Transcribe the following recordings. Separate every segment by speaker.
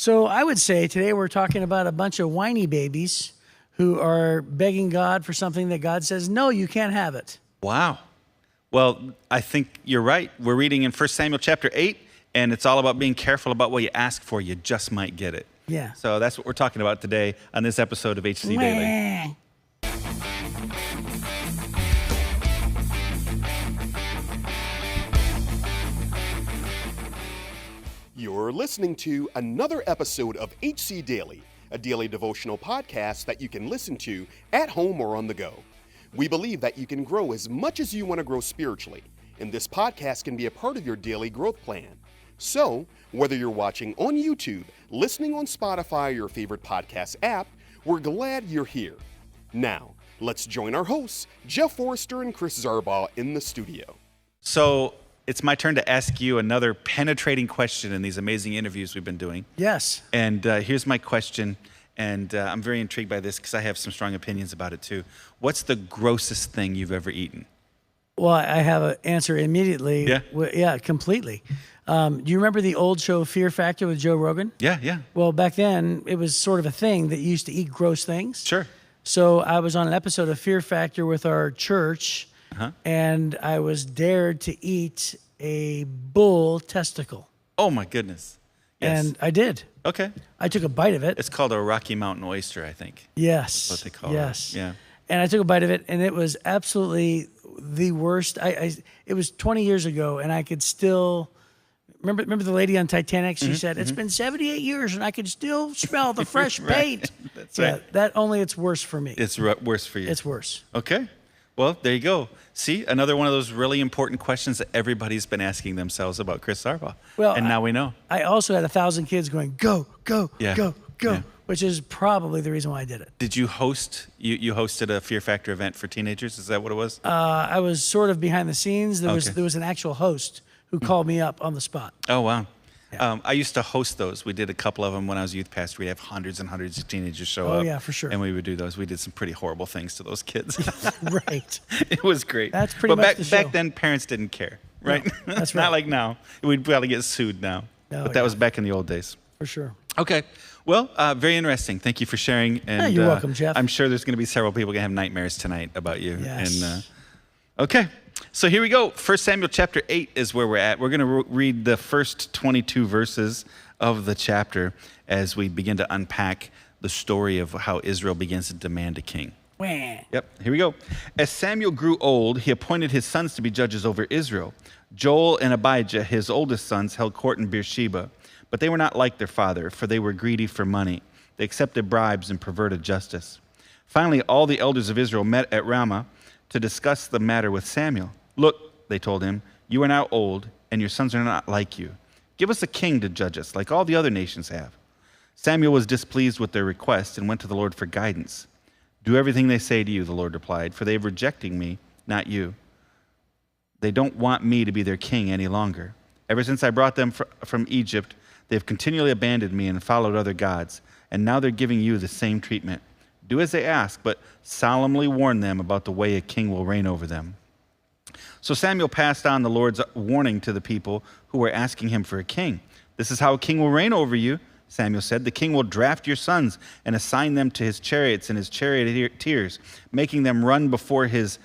Speaker 1: So I would say today we're talking about a bunch of whiny babies who are begging God for something that God says, no, you can't have it.
Speaker 2: Wow. Well, I think you're right. We're reading in 1 Samuel chapter 8, and it's all about being careful about what you ask for. You just might get it.
Speaker 1: Yeah.
Speaker 2: So that's what we're talking about today on this episode of HC Daily.
Speaker 3: You're listening to another episode of HC Daily, a daily devotional podcast that you can listen to at home or on the go. We believe that you can grow as much as you want to grow spiritually, and this podcast can be a part of your daily growth plan. So, whether you're watching on YouTube, listening on Spotify or your favorite podcast app, we're glad you're here. Now, let's join our hosts, Jeff Forrester and Chris Zarbaugh, in the studio.
Speaker 2: So it's my turn to ask you another penetrating question in these amazing interviews we've been doing.
Speaker 1: Yes.
Speaker 2: And here's my question, and I'm very intrigued by this because I have some strong opinions about it too. What's the grossest thing you've ever eaten?
Speaker 1: Well, I have an answer immediately.
Speaker 2: Yeah?
Speaker 1: Yeah, completely. Do you remember the old show Fear Factor with Joe Rogan?
Speaker 2: Yeah.
Speaker 1: Well, back then, it was sort of a thing that you used to eat gross things.
Speaker 2: Sure.
Speaker 1: So I was on an episode of Fear Factor with our church, and I was dared to eat a bull testicle.
Speaker 2: Oh, my goodness. Yes.
Speaker 1: And I did.
Speaker 2: Okay.
Speaker 1: I took a bite of it.
Speaker 2: It's called a Rocky Mountain oyster, I think.
Speaker 1: Yes.
Speaker 2: That's what they call
Speaker 1: yes.
Speaker 2: it. Yeah.
Speaker 1: And I took a bite of it, and it was absolutely the worst. It was 20 years ago, and I could still remember the lady on Titanic. She said, "It's been 78 years, and I could still smell the fresh paint."
Speaker 2: That's
Speaker 1: yeah,
Speaker 2: right.
Speaker 1: that only it's worse for me.
Speaker 2: It's worse for you.
Speaker 1: It's worse.
Speaker 2: Okay. Well, there you go. See, another one of those really important questions that everybody's been asking themselves about Chris Zarbaugh.
Speaker 1: Well,
Speaker 2: and now we know.
Speaker 1: I also had 1,000 kids going, "Go, go,
Speaker 2: Yeah.
Speaker 1: go, go,"
Speaker 2: Yeah.
Speaker 1: which is probably the reason why I did it.
Speaker 2: Did you host? You hosted a Fear Factor event for teenagers? Is that what it was?
Speaker 1: I was sort of behind the scenes. There
Speaker 2: Okay.
Speaker 1: was an actual host who called me up on the spot.
Speaker 2: Oh, wow.
Speaker 1: Yeah.
Speaker 2: I used to host those. We did a couple of them when I was youth pastor. We'd have hundreds and hundreds of teenagers show up.
Speaker 1: Oh, yeah, for sure.
Speaker 2: And we would do those. We did some pretty horrible things to those kids.
Speaker 1: Right.
Speaker 2: It was great.
Speaker 1: That's pretty
Speaker 2: but
Speaker 1: much
Speaker 2: back,
Speaker 1: the show.
Speaker 2: back then, parents didn't care, right?
Speaker 1: that's right.
Speaker 2: Not like now. We'd probably get sued now.
Speaker 1: No,
Speaker 2: but that
Speaker 1: yeah.
Speaker 2: was back in the old days.
Speaker 1: For sure.
Speaker 2: Okay. Well, very interesting. Thank you for sharing. And
Speaker 1: you're welcome, Jeff.
Speaker 2: I'm sure there's going to be several people going to have nightmares tonight about you.
Speaker 1: Yes.
Speaker 2: And okay. So here we go. 1 Samuel chapter 8 is where we're at. We're going to read the first 22 verses of the chapter as we begin to unpack the story of how Israel begins to demand a king.
Speaker 1: Wah.
Speaker 2: Yep, here we go. As Samuel grew old, he appointed his sons to be judges over Israel. Joel and Abijah, his oldest sons, held court in Beersheba, but they were not like their father, for they were greedy for money. They accepted bribes and perverted justice. Finally, all the elders of Israel met at Ramah to discuss the matter with Samuel. "Look," they told him, "you are now old, and your sons are not like you. Give us a king to judge us, like all the other nations have." Samuel was displeased with their request and went to the Lord for guidance. "Do everything they say to you," the Lord replied, "for they are rejecting me, not you. They don't want me to be their king any longer. Ever since I brought them from Egypt, they have continually abandoned me and followed other gods, and now they're giving you the same treatment. Do as they ask, but solemnly warn them about the way a king will reign over them." So Samuel passed on the Lord's warning to the people who were asking him for a king. "This is how a king will reign over you," Samuel said. "The king will draft your sons and assign them to his chariots and his charioteers, making them run before his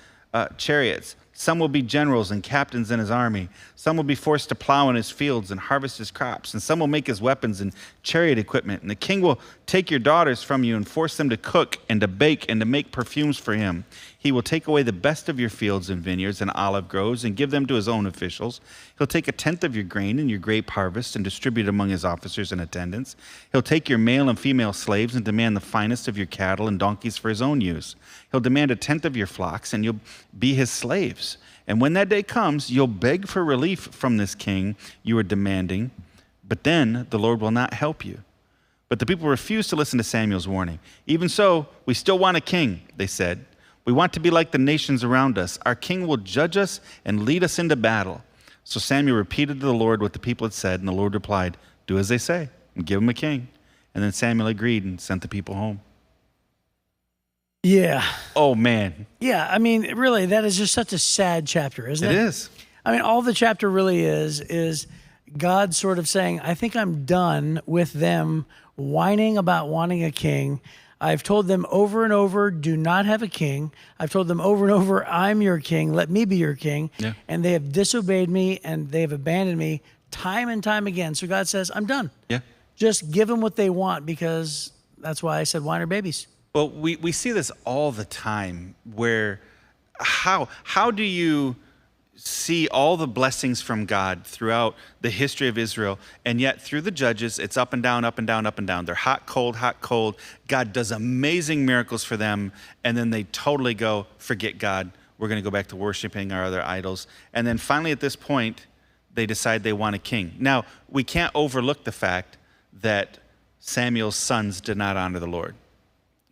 Speaker 2: chariots. Some will be generals and captains in his army. Some will be forced to plow in his fields and harvest his crops. And some will make his weapons and chariot equipment. And the king will take your daughters from you and force them to cook and to bake and to make perfumes for him. He will take away the best of your fields and vineyards and olive groves and give them to his own officials. He'll take 1/10 of your grain and your grape harvest and distribute among his officers and attendants. He'll take your male and female slaves and demand the finest of your cattle and donkeys for his own use. He'll demand 1/10 of your flocks, and you'll be his slaves. And when that day comes, you'll beg for relief from this king you are demanding, but then the Lord will not help you." But the people refused to listen to Samuel's warning. "Even so, we still want a king," they said. "We want to be like the nations around us. Our king will judge us and lead us into battle." So Samuel repeated to the Lord what the people had said, and the Lord replied, "Do as they say, and give them a king." And then Samuel agreed and sent the people home.
Speaker 1: Yeah.
Speaker 2: Oh, man.
Speaker 1: Yeah. I mean, really, that is just such a sad chapter, isn't it?
Speaker 2: It is.
Speaker 1: I mean, all the chapter really is God sort of saying, I think I'm done with them whining about wanting a king. I've told them over and over, do not have a king. I've told them over and over, I'm your king. Let me be your king.
Speaker 2: Yeah.
Speaker 1: And they have disobeyed me and they have abandoned me time and time again. So God says, I'm done.
Speaker 2: Yeah.
Speaker 1: Just give them what they want, because that's why I said wine or babies.
Speaker 2: Well, we see this all the time where how do you see all the blessings from God throughout the history of Israel, and yet through the judges, it's up and down, up and down, up and down. They're hot, cold, hot, cold. God does amazing miracles for them, and then they totally go, forget God. We're going to go back to worshiping our other idols. And then finally at this point, they decide they want a king. Now, we can't overlook the fact that Samuel's sons did not honor the Lord.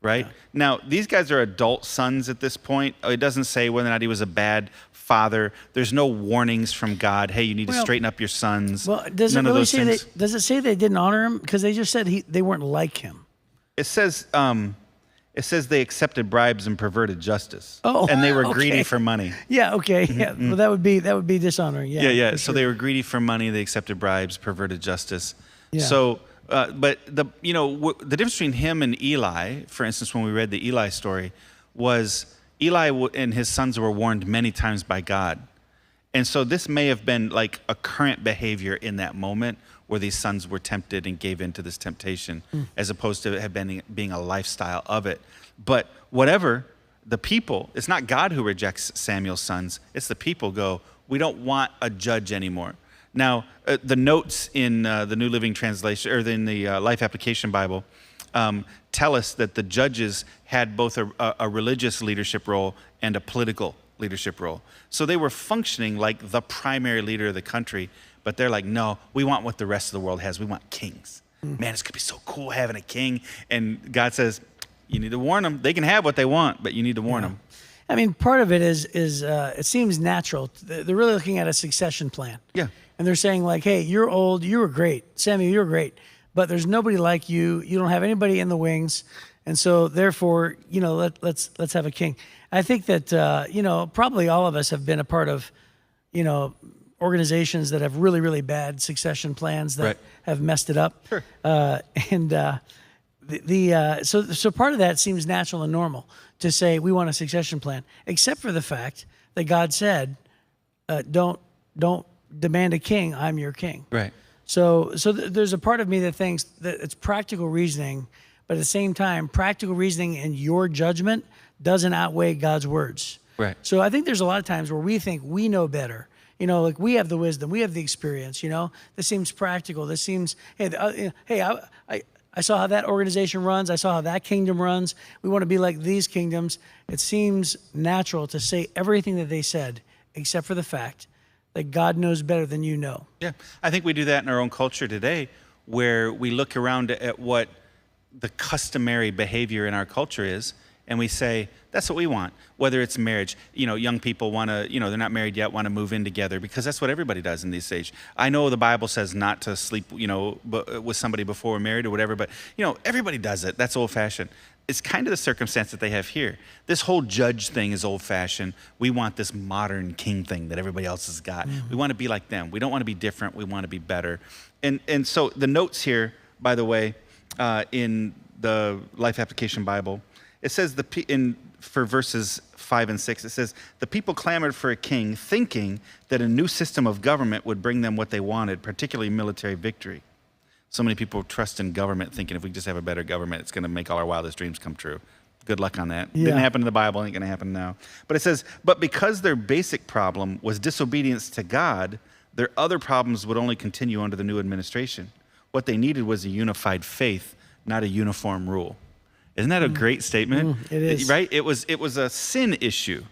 Speaker 2: Right? Yeah. Now, these guys are adult sons at this point. It doesn't say whether or not he was a bad father. There's no warnings from God. Hey, you need to straighten up your sons.
Speaker 1: Well, does it really say does it say they didn't honor him? Because they just said they weren't like him.
Speaker 2: It says they accepted bribes and perverted justice.
Speaker 1: Oh,
Speaker 2: and they were greedy for money.
Speaker 1: Yeah. Okay. Yeah. Well, that would be dishonoring. Yeah.
Speaker 2: Yeah. So
Speaker 1: sure.
Speaker 2: they were greedy for money. They accepted bribes, perverted justice.
Speaker 1: Yeah.
Speaker 2: So. But the difference between him and Eli, for instance, when we read the Eli story, was Eli and his sons were warned many times by God. And so this may have been like a current behavior in that moment where these sons were tempted and gave in to this temptation, as opposed to it being a lifestyle of it. But whatever, the people, it's not God who rejects Samuel's sons. It's the people go, we don't want a judge anymore. Now, the notes in the New Living Translation, or in the Life Application Bible, tell us that the judges had both a religious leadership role and a political leadership role. So they were functioning like the primary leader of the country, but they're like, no, we want what the rest of the world has. We want kings. Man, it's going to be so cool having a king. And God says, you need to warn them. They can have what they want, but you need to warn them.
Speaker 1: I mean, part of it is it seems natural. They're really looking at a succession plan.
Speaker 2: Yeah.
Speaker 1: And they're saying like, hey, you're old, you were great. Samuel, you're great. But there's nobody like you. You don't have anybody in the wings. And so therefore, let's have a king. I think that, probably all of us have been a part of, organizations that have really, really bad succession plans that have messed it up.
Speaker 2: Sure.
Speaker 1: So part of that seems natural and normal to say we want a succession plan, except for the fact that God said, don't demand a king, I'm your king.
Speaker 2: Right.
Speaker 1: So there's a part of me that thinks that it's practical reasoning, but at the same time, practical reasoning and your judgment doesn't outweigh God's words.
Speaker 2: Right.
Speaker 1: So I think there's a lot of times where we think we know better. Like we have the wisdom, we have the experience. This seems practical. This seems, I saw how that organization runs. I saw how that kingdom runs. We want to be like these kingdoms. It seems natural to say everything that they said, except for the fact that God knows better than you know.
Speaker 2: Yeah, I think we do that in our own culture today, where we look around at what the customary behavior in our culture is, and we say, that's what we want. Whether it's marriage, young people want to, they're not married yet, want to move in together, because that's what everybody does in this age. I know the Bible says not to sleep, with somebody before we're married or whatever, but, everybody does it. That's old-fashioned. It's kind of the circumstance that they have here. This whole judge thing is old-fashioned. We want this modern king thing that everybody else has got. Mm-hmm. We want to be like them. We don't want to be different. We want to be better. And so the notes here, by the way, in the Life Application Bible, it says for verses 5 and 6, it says, the people clamored for a king, thinking that a new system of government would bring them what they wanted, particularly military victory. So many people trust in government, thinking if we just have a better government, it's going to make all our wildest dreams come true. Good luck on that.
Speaker 1: Yeah.
Speaker 2: Didn't happen in the Bible, ain't going to happen now. But it says, but because their basic problem was disobedience to God, their other problems would only continue under the new administration. What they needed was a unified faith, not a uniform rule. Isn't that a great statement?
Speaker 1: It is.
Speaker 2: Right? It was a sin issue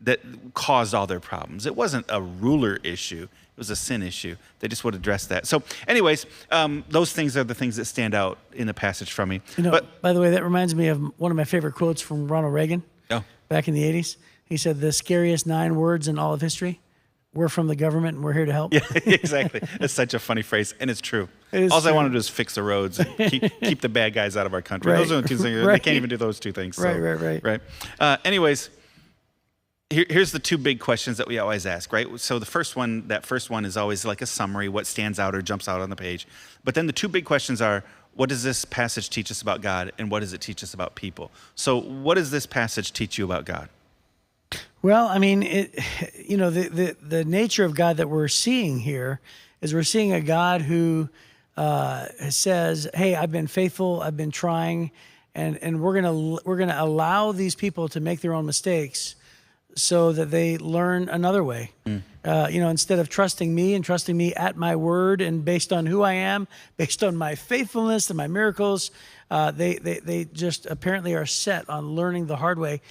Speaker 2: that caused all their problems. It wasn't a ruler issue. It was a sin issue. They just would address that. So anyways, those things are the things that stand out in the passage from me.
Speaker 1: By the way, that reminds me of one of my favorite quotes from Ronald Reagan back in the 80s. He said, the scariest 9 words in all of history, we're from the government and we're here to help.
Speaker 2: Yeah, exactly. It's such a funny phrase, and it's true. All I want to do is fix the roads and keep the bad guys out of our country.
Speaker 1: Right.
Speaker 2: Those are the 2 things.
Speaker 1: Right.
Speaker 2: They can't even do those 2 things. So,
Speaker 1: Right.
Speaker 2: Anyways, Here's the two big questions that we always ask, right? So that first one is always like a summary, what stands out or jumps out on the page. But then the two big questions are, what does this passage teach us about God, and what does it teach us about people? So what does this passage teach you about God?
Speaker 1: Well, I mean, the nature of God that we're seeing here is we're seeing a God who says, "Hey, I've been faithful, I've been trying, and we're gonna allow these people to make their own mistakes, so that they learn another way. Instead of trusting me and trusting me at my word and based on who I am, based on my faithfulness and my miracles, they just apparently are set on learning the hard way."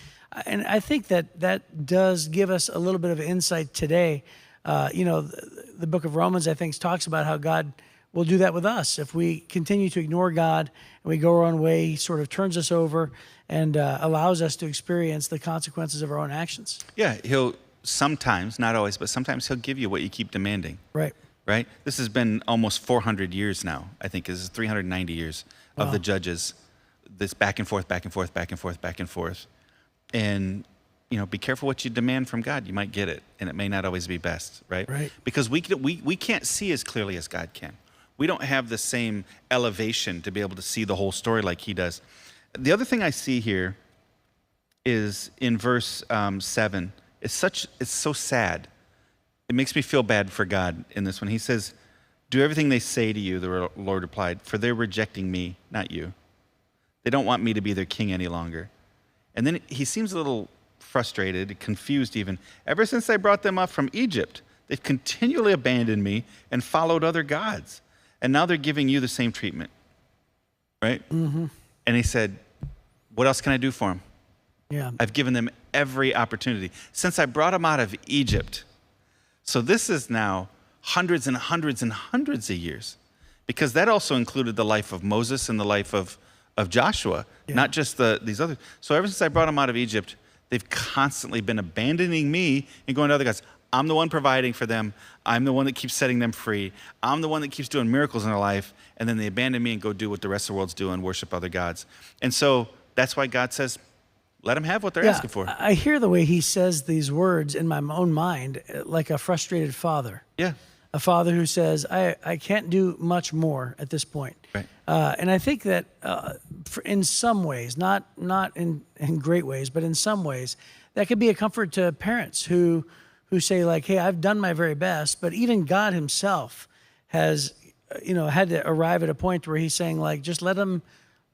Speaker 1: And I think that does give us a little bit of insight today. The book of Romans, I think, talks about how God will do that with us. If we continue to ignore God and we go our own way, he sort of turns us over and allows us to experience the consequences of our own actions.
Speaker 2: Yeah, he'll sometimes, not always, but sometimes he'll give you what you keep demanding.
Speaker 1: Right.
Speaker 2: Right? This has been almost 400 years now. I think this is 390 years of the judges. This back and forth, back and forth, back and forth, back and forth. And, be careful what you demand from God. You might get it, and it may not always be best, right?
Speaker 1: Right.
Speaker 2: Because we can't see as clearly as God can. We don't have the same elevation to be able to see the whole story like he does. The other thing I see here is in verse 7. It's so sad. It makes me feel bad for God in this one. He says, "Do everything they say to you," the Lord replied, "for they're rejecting me, not you. They don't want me to be their king any longer." And then he seems a little frustrated, confused even. "Ever since I brought them up from Egypt, they've continually abandoned me and followed other gods. And now they're giving you the same treatment." Right? Mm-hmm. And he said, "What else can I do for them?
Speaker 1: Yeah.
Speaker 2: I've given them every opportunity since I brought them out of Egypt." So this is now hundreds and hundreds and hundreds of years, because that also included the life of Moses and the life of Joshua, not just these others. So ever since I brought them out of Egypt, they've constantly been abandoning me and going to other gods. I'm the one providing for them. I'm the one that keeps setting them free. I'm the one that keeps doing miracles in their life. And then they abandon me and go do what the rest of the world's doing and worship other gods. And so that's why God says, let them have what they're asking for.
Speaker 1: I hear the way he says these words in my own mind, like a frustrated father.
Speaker 2: Yeah.
Speaker 1: A father who says, I can't do much more at this point.
Speaker 2: Right.
Speaker 1: And I think that in some ways, not in great ways, but in some ways, that could be a comfort to parents who say like, "Hey, I've done my very best," but even God himself has, had to arrive at a point where he's saying like, just let them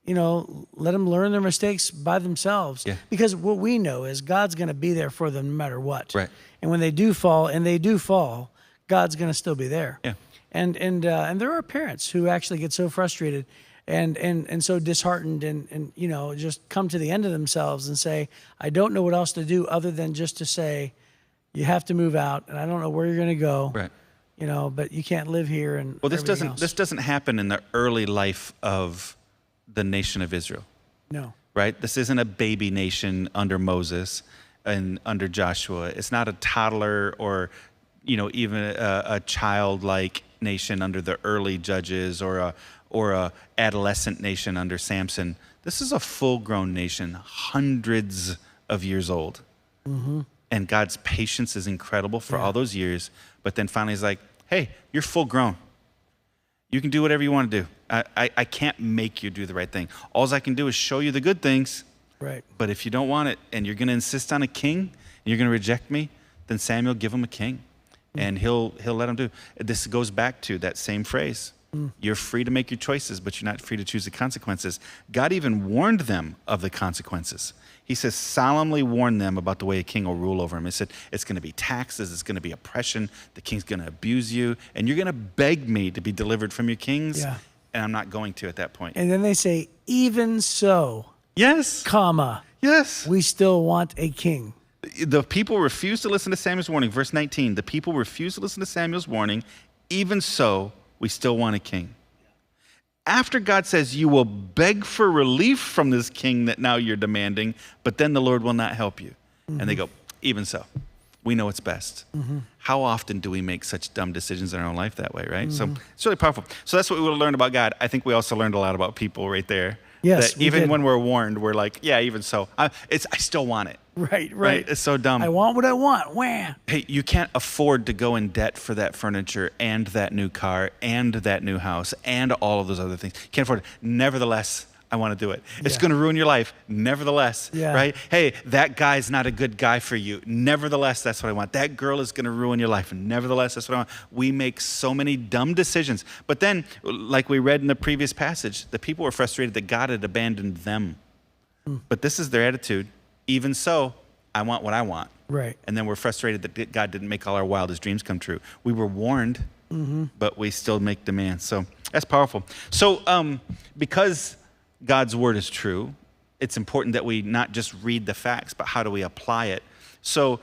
Speaker 1: learn their mistakes by themselves.
Speaker 2: Yeah.
Speaker 1: Because what we know is God's going to be there for them no matter what.
Speaker 2: Right.
Speaker 1: And when they do fall, God's going to still be there.
Speaker 2: Yeah.
Speaker 1: And there are parents who actually get so frustrated and so disheartened and just come to the end of themselves and say, "I don't know what else to do other than just to say, you have to move out, and I don't know where you're going to go."
Speaker 2: Right.
Speaker 1: But you can't live here. And
Speaker 2: Well, this
Speaker 1: everything
Speaker 2: doesn't happen in the early life of the nation of Israel.
Speaker 1: No.
Speaker 2: Right? This isn't a baby nation under Moses and under Joshua. It's not a toddler or, even a childlike nation under the early judges or a adolescent nation under Samson. This is a full-grown nation, hundreds of years old. Mm-hmm. And God's patience is incredible for all those years. But then finally he's like, "Hey, you're full grown. You can do whatever you want to do. I can't make you do the right thing. All I can do is show you the good things.
Speaker 1: Right.
Speaker 2: But if you don't want it and you're going to insist on a king and you're going to reject me, then Samuel, give him a king. And he'll let him do. This goes back to that same phrase. You're free to make your choices, but you're not free to choose the consequences. God even warned them of the consequences. He says, solemnly warn them about the way a king will rule over him. He said, it's going to be taxes, it's going to be oppression, the king's going to abuse you, and you're going to beg me to be delivered from your kings,
Speaker 1: Yeah.
Speaker 2: and I'm not going to at that point.
Speaker 1: And then they say, "Even so,
Speaker 2: Yes.
Speaker 1: comma,
Speaker 2: Yes.
Speaker 1: we still want a king."
Speaker 2: The people refused to listen to Samuel's warning. Verse 19, the people refused to listen to Samuel's warning. Even so, we still want a king. After God says, you will beg for relief from this king that now you're demanding, but then the Lord will not help you. Mm-hmm. And they go, even so, we know it's best. Mm-hmm. How often do we make such dumb decisions in our own life that way, right? Mm-hmm. So it's really powerful. So that's what we would have learned about God. I think we also learned a lot about people right there.
Speaker 1: Yes,
Speaker 2: that even
Speaker 1: did.
Speaker 2: when we're warned, we're like, yeah, even so. I still want it.
Speaker 1: Right.
Speaker 2: It's so dumb.
Speaker 1: I want what I want. Wham.
Speaker 2: Hey, you can't afford to go in debt for that furniture and that new car and that new house and all of those other things. You can't afford it. Nevertheless, I want to do it. It's
Speaker 1: Yeah.
Speaker 2: going to ruin your life. Nevertheless,
Speaker 1: Yeah.
Speaker 2: right? Hey, that guy's not a good guy for you. Nevertheless, that's what I want. That girl is going to ruin your life. Nevertheless, that's what I want. We make so many dumb decisions. But then, like we read in the previous passage, the people were frustrated that God had abandoned them. But this is their attitude. Even so, I want what I want.
Speaker 1: Right.
Speaker 2: And then we're frustrated that God didn't make all our wildest dreams come true. We were warned, but we still make demands. So that's powerful. So because God's word is true, it's important that we not just read the facts, but how do we apply it? So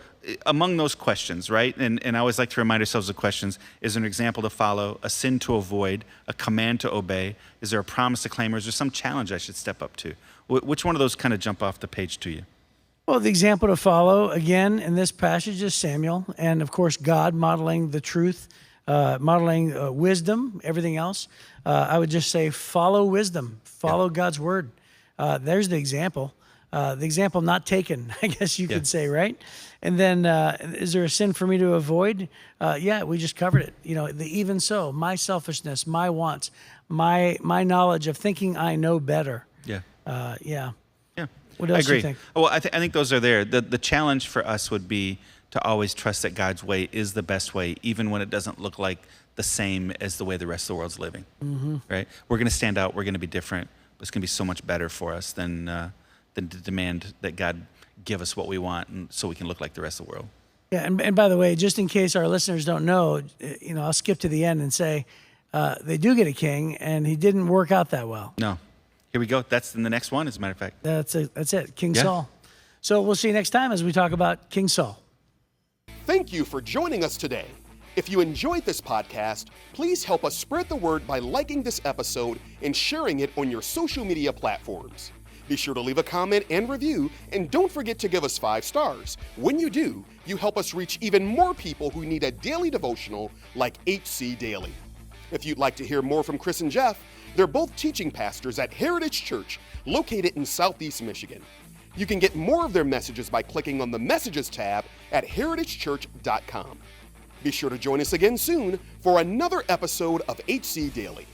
Speaker 2: among those questions, right? And I always like to remind ourselves of questions. Is there an example to follow, a sin to avoid, a command to obey? Is there a promise to claim, or is there some challenge I should step up to? Which one of those kind of jump off the page to you?
Speaker 1: Well, the example to follow, again, in this passage is Samuel. And, of course, God modeling the truth, modeling wisdom, everything else. I would just say follow wisdom. Follow God's word. There's the example. The example not taken, I guess you could say, right? And then, is there a sin for me to avoid? Yeah, we just covered it. You know, the even so, my selfishness, my wants, my knowledge of thinking I know better.
Speaker 2: Yeah.
Speaker 1: Yeah.
Speaker 2: Yeah.
Speaker 1: What else
Speaker 2: I agree.
Speaker 1: do you think?
Speaker 2: Well, I think those are there. The challenge for us would be to always trust that God's way is the best way, even when it doesn't look like the same as the way the rest of the world's living. Right? We're going to stand out. We're going to be different. But it's going to be so much better for us than to demand that God give us what we want, and so we can look like the rest of the world.
Speaker 1: Yeah, and by the way, just in case our listeners don't know, you know, I'll skip to the end and say they do get a king, and he didn't work out that well.
Speaker 2: No. Here we go. That's in the next one, as a matter of fact.
Speaker 1: That's it, King
Speaker 2: Yeah.
Speaker 1: Saul. So we'll see you next time as we talk about King Saul.
Speaker 3: Thank you for joining us today. If you enjoyed this podcast, please help us spread the word by liking this episode and sharing it on your social media platforms. Be sure to leave a comment and review, and don't forget to give us 5 stars. When you do, you help us reach even more people who need a daily devotional like HC Daily. If you'd like to hear more from Chris and Jeff, they're both teaching pastors at Heritage Church, located in Southeast Michigan. You can get more of their messages by clicking on the Messages tab at heritagechurch.com. Be sure to join us again soon for another episode of HC Daily.